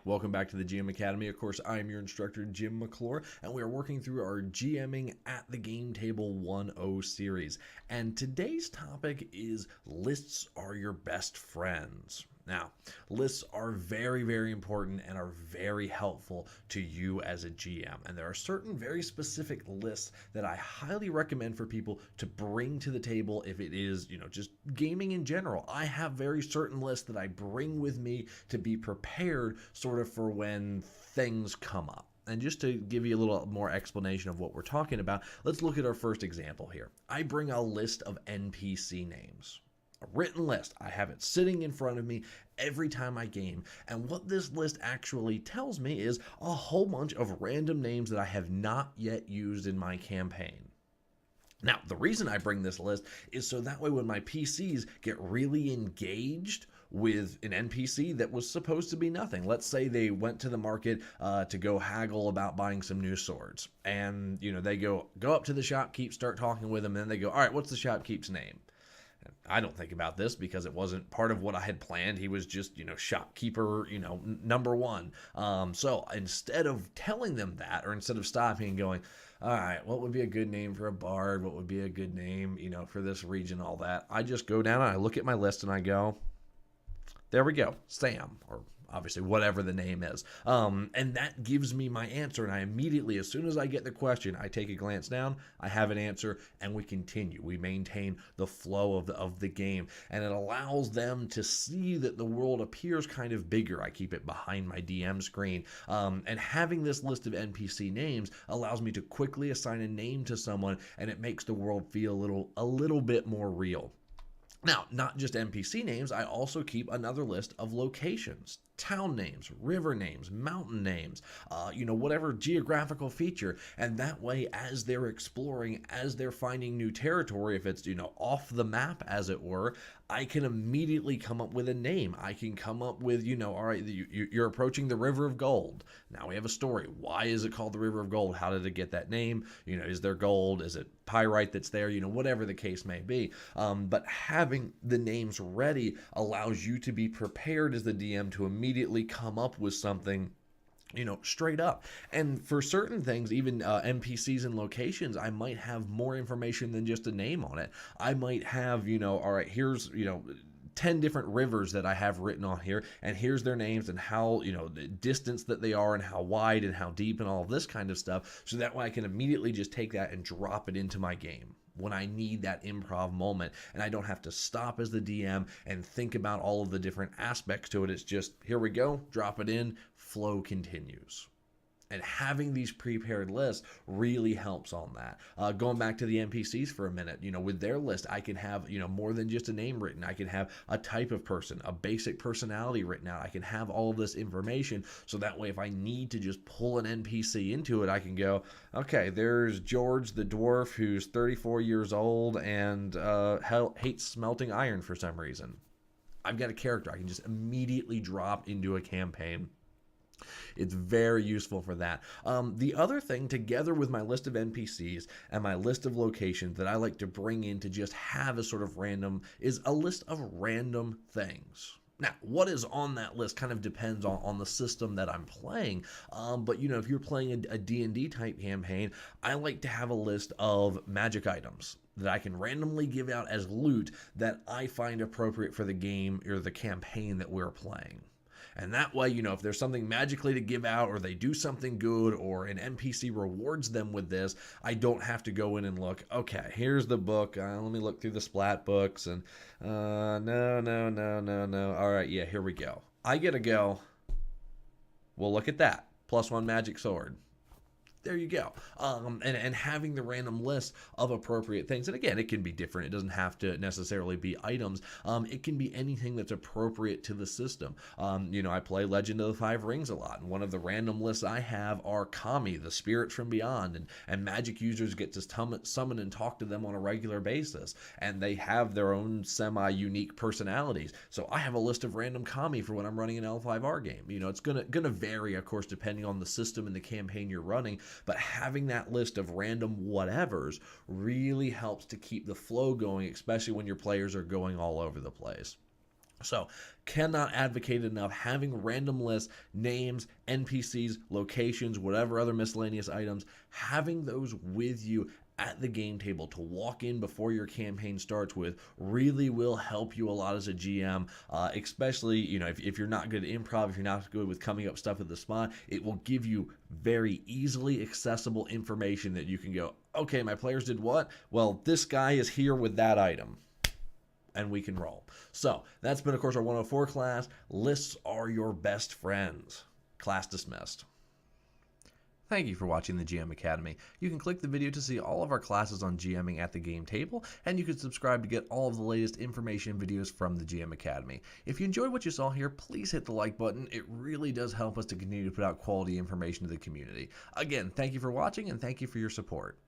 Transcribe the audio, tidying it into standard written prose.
welcome back to the GM Academy. Of course, I am your instructor, Jim McClure, and we are working through our GMing at the Game Table 1.0 series. And today's topic is lists are your best friends. Now, lists are very, very important and are very helpful to you as a GM. And there are certain very specific lists that I highly recommend for people to bring to the table if it is, just gaming in general. I have very certain lists that I bring with me to be prepared sort of for when things come up. And just to give you a little more explanation of what we're talking about, let's look at our first example here. I bring a list of NPC names. A written list. I have it sitting in front of me every time I game. And what this list actually tells me is a whole bunch of random names that I have not yet used in my campaign. Now, the reason I bring this list is so that way when my PCs get really engaged with an NPC that was supposed to be nothing. Let's say they went to the market to go haggle about buying some new swords. And, they go up to the shopkeep, start talking with them, and then they go, all right, what's the shopkeep's name? I don't think about this because it wasn't part of what I had planned. He was just, shopkeeper, number one. So instead of telling them that, or instead of stopping and going, all right, what would be a good name for a bard? What would be a good name, for this region, all that? I just go down and I look at my list and I go, there we go, Sam, or obviously whatever the name is. And that gives me my answer. And I immediately, as soon as I get the question, I take a glance down, I have an answer, and we continue. We maintain the flow of the game. And it allows them to see that the world appears kind of bigger. I keep it behind my DM screen. And having this list of NPC names allows me to quickly assign a name to someone, and it makes the world feel a little bit more real. Now, not just NPC names, I also keep another list of locations, town names, river names, mountain names, whatever geographical feature. And that way, as they're exploring, as they're finding new territory, if it's, off the map, as it were, I can immediately come up with a name. I can come up with, all right, you're approaching the River of Gold. Now we have a story. Why is it called the River of Gold? How did it get that name? Is there gold? Is it pyrite that's there? Whatever the case may be. But having the names ready allows you to be prepared as the DM to immediately come up with something straight up. And for certain things, even NPCs and locations, I might have more information than just a name on it. I might have, all right, here's, 10 different rivers that I have written on here, and here's their names and how, the distance that they are and how wide and how deep and all of this kind of stuff. So that way I can immediately just take that and drop it into my game when I need that improv moment, and I don't have to stop as the DM and think about all of the different aspects to it. It's just, here we go, drop it in, flow continues. And having these prepared lists really helps on that. Going back to the NPCs for a minute, with their list, I can have, more than just a name written. I can have a type of person, a basic personality written out. I can have all of this information. So that way, if I need to just pull an NPC into it, I can go, okay, there's George the dwarf who's 34 years old and hates smelting iron for some reason. I've got a character I can just immediately drop into a campaign. It's very useful for that. The other thing, together with my list of NPCs and my list of locations that I like to bring in to just have a sort of random, is a list of random things. Now, what is on that list kind of depends on the system that I'm playing. But, if you're playing a D&D type campaign, I like to have a list of magic items that I can randomly give out as loot that I find appropriate for the game or the campaign that we're playing. And that way, if there's something magically to give out, or they do something good, or an NPC rewards them with this, I don't have to go in and look, okay, here's the book. Let me look through the splat books. And no. All right, yeah, here we go. I get to go, well, look at that. +1 magic sword. There you go. And having the random list of appropriate things. And again, it can be different. It doesn't have to necessarily be items. It can be anything that's appropriate to the system. I play Legend of the Five Rings a lot. And one of the random lists I have are Kami, the spirits from beyond. And magic users get to summon and talk to them on a regular basis. And they have their own semi-unique personalities. So I have a list of random Kami for when I'm running an L5R game. It's gonna vary, of course, depending on the system and the campaign you're running. But having that list of random whatevers really helps to keep the flow going, especially when your players are going all over the place. So, cannot advocate enough having random lists, names, NPCs, locations, whatever other miscellaneous items, having those with you at the game table to walk in before your campaign starts with really will help you a lot as a GM, especially, if you're not good at improv, if you're not good with coming up stuff at the spot, it will give you very easily accessible information that you can go, okay, my players did what? Well, this guy is here with that item, and we can roll. So that's been, of course, our 104 class. Lists are your best friends. Class dismissed. Thank you for watching the GM Academy. You can click the video to see all of our classes on GMing at the game table, and you can subscribe to get all of the latest information and videos from the GM Academy. If you enjoyed what you saw here, please hit the like button. It really does help us to continue to put out quality information to the community. Again, thank you for watching, and thank you for your support.